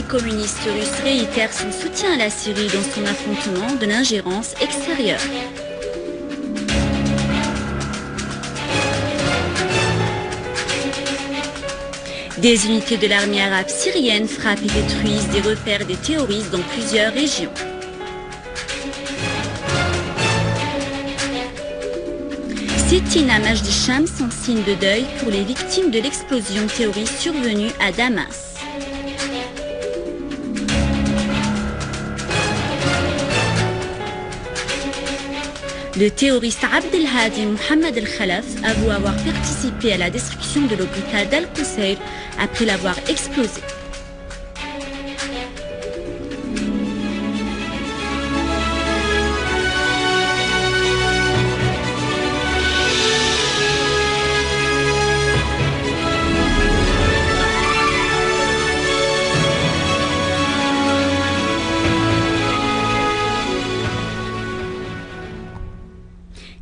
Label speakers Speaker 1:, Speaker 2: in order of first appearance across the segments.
Speaker 1: communiste russe réitère son soutien à la Syrie dans son affrontement de l'ingérence extérieure. Des unités de l'armée arabe syrienne frappent et détruisent des repères des terroristes dans plusieurs régions. Sit-in à Majd al-Shams en signe de deuil pour les victimes de l'explosion terroriste survenue à Damas. Le terroriste Abdelhadi Mohamed Al-Khalaf avoue avoir participé à la destruction de l'hôpital d'Al-Qusayr après l'avoir explosé.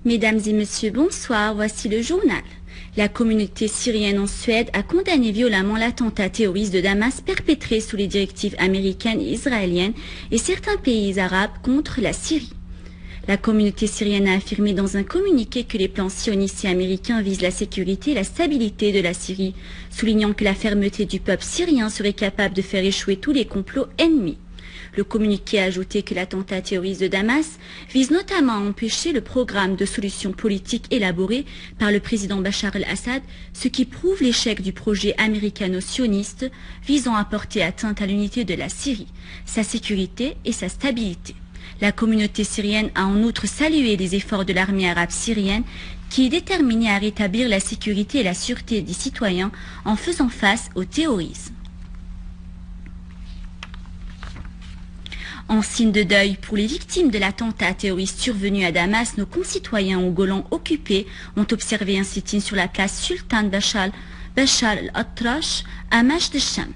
Speaker 1: Mesdames et messieurs, bonsoir, voici le journal. La communauté syrienne en Suède a condamné violemment l'attentat terroriste de Damas perpétré sous les directives américaines et israéliennes et certains pays arabes contre la Syrie. La communauté syrienne a affirmé dans un communiqué que les plans sionistes et américains visent la sécurité et la stabilité de la Syrie, soulignant que la fermeté du peuple syrien serait capable de faire échouer tous les complots ennemis. Le communiqué a ajouté que l'attentat terroriste de Damas vise notamment à empêcher le programme de solution politique élaboré par le président Bachar el-Assad, ce qui prouve l'échec du projet américano-sioniste visant à porter atteinte à l'unité de la Syrie, sa sécurité et sa stabilité. La communauté syrienne a en outre salué les efforts de l'armée arabe syrienne qui est déterminée à rétablir la sécurité et la sûreté des citoyens en faisant face au terrorisme. En signe de deuil pour les victimes de l'attentat terroriste survenu à Damas, nos concitoyens au Golan occupé ont observé un sit-in sur la place Sultan Bachar al-Atrash à Majd al-Shams.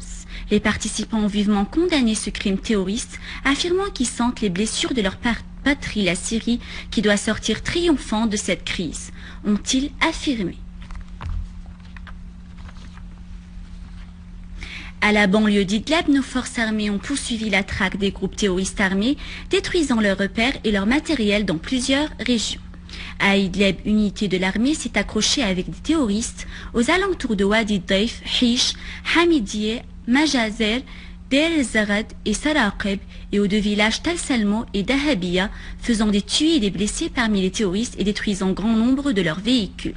Speaker 1: Les participants ont vivement condamné ce crime terroriste, affirmant qu'ils sentent les blessures de leur patrie, la Syrie, qui doit sortir triomphant de cette crise, ont-ils affirmé. À la banlieue d'Idlib, nos forces armées ont poursuivi la traque des groupes terroristes armés, détruisant leurs repères et leur matériel dans plusieurs régions. À Idlib, une unité de l'armée s'est accrochée avec des terroristes aux alentours de Wadi Daif, Hish, Hamidiyeh, Majazer, Deir el-Zarad et Saraqib et aux deux villages Tal Salmo et Dahabiya, faisant des tués et des blessés parmi les terroristes et détruisant grand nombre de leurs véhicules.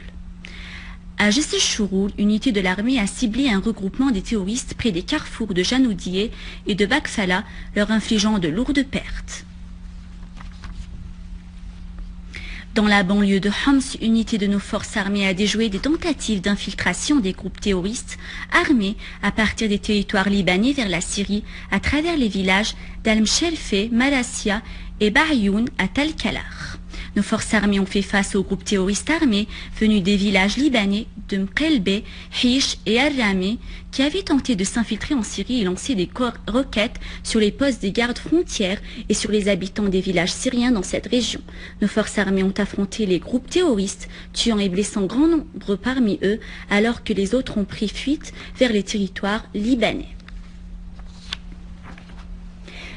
Speaker 1: À Jessel-Chouroul, une unité de l'armée a ciblé un regroupement des terroristes près des carrefours de Janoudieh et de Bakfala, leur infligeant de lourdes pertes. Dans la banlieue de Homs, une unité de nos forces armées a déjoué des tentatives d'infiltration des groupes terroristes armés à partir des territoires libanais vers la Syrie à travers les villages d'Al-Mshelfeh, Marassia et Ba'youn à Tal-Kalar. Nos forces armées ont fait face aux groupes terroristes armés venus des villages libanais de Mqelbe, Hish et Ar-Rameh qui avaient tenté de s'infiltrer en Syrie et lancer des roquettes sur les postes des gardes frontières et sur les habitants des villages syriens dans cette région. Nos forces armées ont affronté les groupes terroristes, tuant et blessant grand nombre parmi eux, alors que les autres ont pris fuite vers les territoires libanais.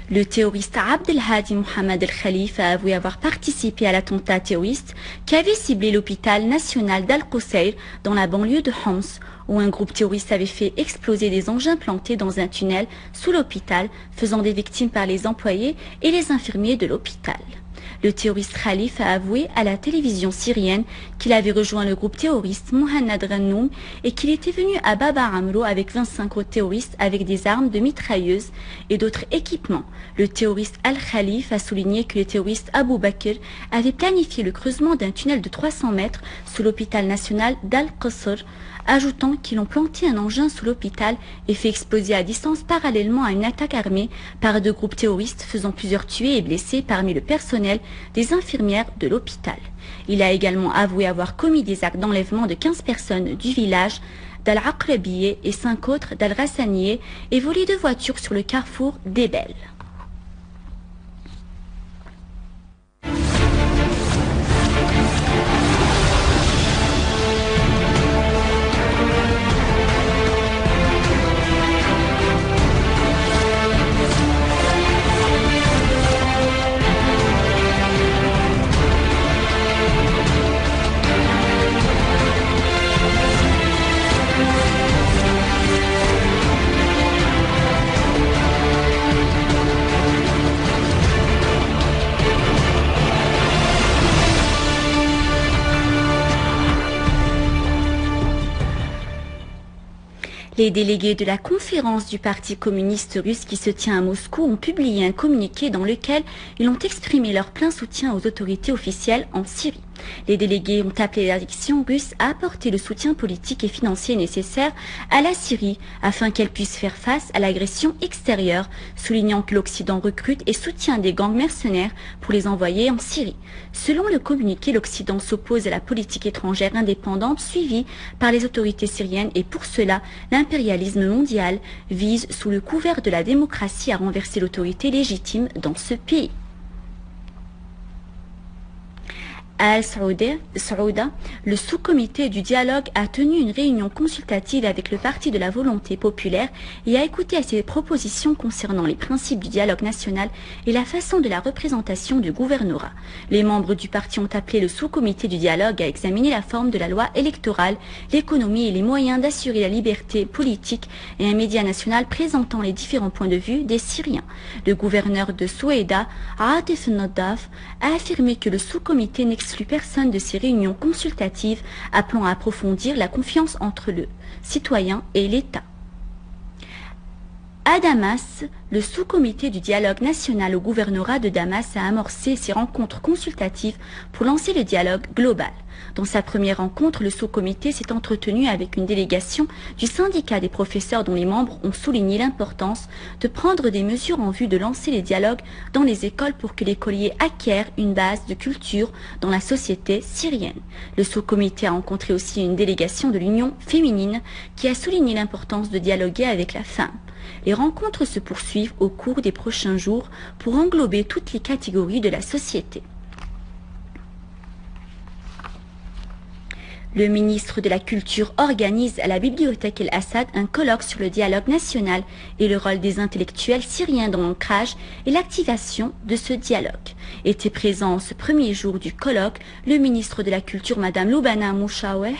Speaker 1: Le terroriste Abdelhadi Mohamed Al-Khalif a avoué avoir participé à l'attentat terroriste qui avait ciblé l'hôpital national d'Al-Qusayr dans la banlieue de Homs, où un groupe terroriste avait fait exploser des engins plantés dans un tunnel sous l'hôpital, faisant des victimes par les employés et les infirmiers de l'hôpital. Le terroriste Khalif a avoué à la télévision syrienne qu'il avait rejoint le groupe terroriste Mohannad Rannoum et qu'il était venu à Baba Amro avec 25 autres terroristes avec des armes de mitrailleuses et d'autres équipements. Le terroriste Al-Khalif a souligné que le terroriste Abu Bakr avait planifié le creusement d'un tunnel de 300 mètres sous l'hôpital national d'Al-Qusr, ajoutant qu'ils ont planté un engin sous l'hôpital et fait exploser à distance parallèlement à une attaque armée par deux groupes terroristes faisant plusieurs tués et blessés parmi le personnel des infirmières de l'hôpital. Il a également avoué avoir commis des actes d'enlèvement de 15 personnes du village d'Al-Aqrabieh et 5 autres d'Al-Rassanieh et volé 2 voitures sur le carrefour d'Ebel. Les délégués de la conférence du Parti communiste russe qui se tient à Moscou ont publié un communiqué dans lequel ils ont exprimé leur plein soutien aux autorités officielles en Syrie. Les délégués ont appelé la direction russe à apporter le soutien politique et financier nécessaire à la Syrie afin qu'elle puisse faire face à l'agression extérieure, soulignant que l'Occident recrute et soutient des gangs mercenaires pour les envoyer en Syrie. Selon le communiqué, l'Occident s'oppose à la politique étrangère indépendante suivie par les autorités syriennes et pour cela, l'impérialisme mondial vise sous le couvert de la démocratie à renverser l'autorité légitime dans ce pays. À Al-Saouda, le sous-comité du dialogue a tenu une réunion consultative avec le Parti de la volonté populaire et a écouté ses propositions concernant les principes du dialogue national et la façon de la représentation du gouvernorat. Les membres du parti ont appelé le sous-comité du dialogue à examiner la forme de la loi électorale, l'économie et les moyens d'assurer la liberté politique et un média national présentant les différents points de vue des Syriens. Le gouverneur de Soueïda, Atif Nadaf, a affirmé que le sous-comité n'exclut personne de ces réunions consultatives appelant à approfondir la confiance entre le citoyen et l'État. À Damas, le sous-comité du dialogue national au gouvernorat de Damas a amorcé ses rencontres consultatives pour lancer le dialogue global. Dans sa première rencontre, le sous-comité s'est entretenu avec une délégation du syndicat des professeurs dont les membres ont souligné l'importance de prendre des mesures en vue de lancer les dialogues dans les écoles pour que l'écolier acquiert une base de culture dans la société syrienne. Le sous-comité a rencontré aussi une délégation de l'Union féminine qui a souligné l'importance de dialoguer avec la femme. Les rencontres se poursuivent au cours des prochains jours pour englober toutes les catégories de la société. Le ministre de la Culture organise à la bibliothèque El-Assad un colloque sur le dialogue national et le rôle des intellectuels syriens dans l'ancrage et l'activation de ce dialogue. Était présent ce premier jour du colloque le ministre de la Culture, Madame Loubana Mouchaweh,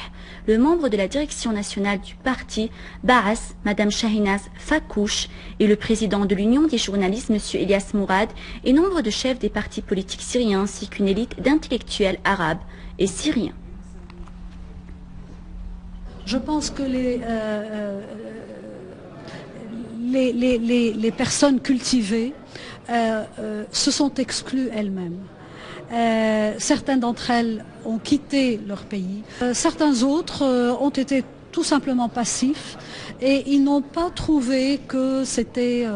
Speaker 1: le membre de la direction nationale du parti, Baas, Madame Shahinaz Fakouch, et le président de l'Union des journalistes, Monsieur Elias Mourad, et nombre de chefs des partis politiques syriens ainsi qu'une élite d'intellectuels arabes et syriens.
Speaker 2: Je pense que les personnes cultivées se sont exclues elles-mêmes. Certaines d'entre elles ont quitté leur pays. Certains autres ont été tout simplement passifs et ils n'ont pas trouvé que c'était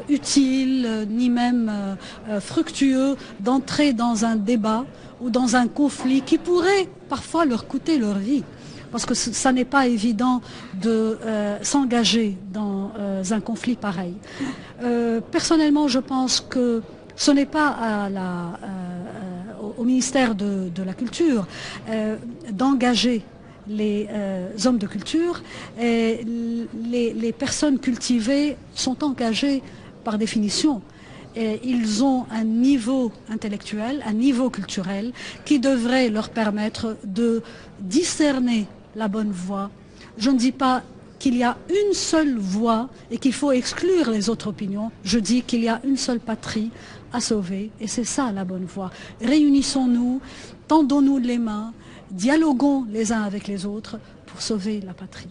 Speaker 2: utile ni même fructueux d'entrer dans un débat ou dans un conflit qui pourrait parfois leur coûter leur vie. Parce que ça n'est pas évident de s'engager dans un conflit pareil. Personnellement, je pense que ce n'est pas au ministère de la Culture d'engager les hommes de culture. Les personnes cultivées sont engagées par définition. Ils ont un niveau intellectuel, un niveau culturel qui devrait leur permettre de discerner la bonne voie. Je ne dis pas qu'il y a une seule voie et qu'il faut exclure les autres opinions. Je dis qu'il y a une seule patrie à sauver et c'est ça la bonne voie. Réunissons-nous, tendons-nous les mains, dialoguons les uns avec les autres pour sauver la patrie.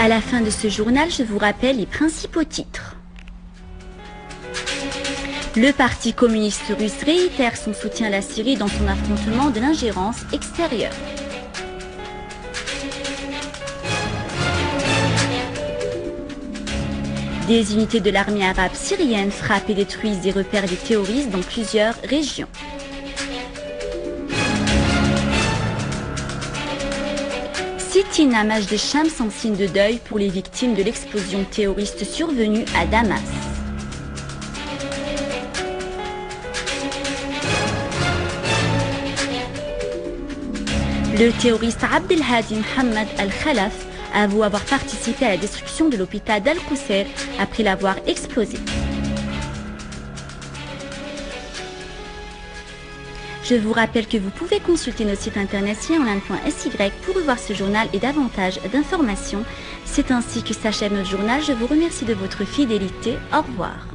Speaker 1: À la fin de ce journal, je vous rappelle les principaux titres. Le Parti communiste russe réitère son soutien à la Syrie dans son affrontement de l'ingérence extérieure. Des unités de l'armée arabe syrienne frappent et détruisent des repères des terroristes dans plusieurs régions. Sitina Majdecham sans signe de deuil pour les victimes de l'explosion terroriste survenue à Damas. Le terroriste Abdelhadi Mohamed Al-Khalaf avoue avoir participé à la destruction de l'hôpital d'Al-Qusayr après l'avoir explosé. Je vous rappelle que vous pouvez consulter notre site internet siaonline.sy pour revoir ce journal et davantage d'informations. C'est ainsi que s'achève notre journal. Je vous remercie de votre fidélité. Au revoir.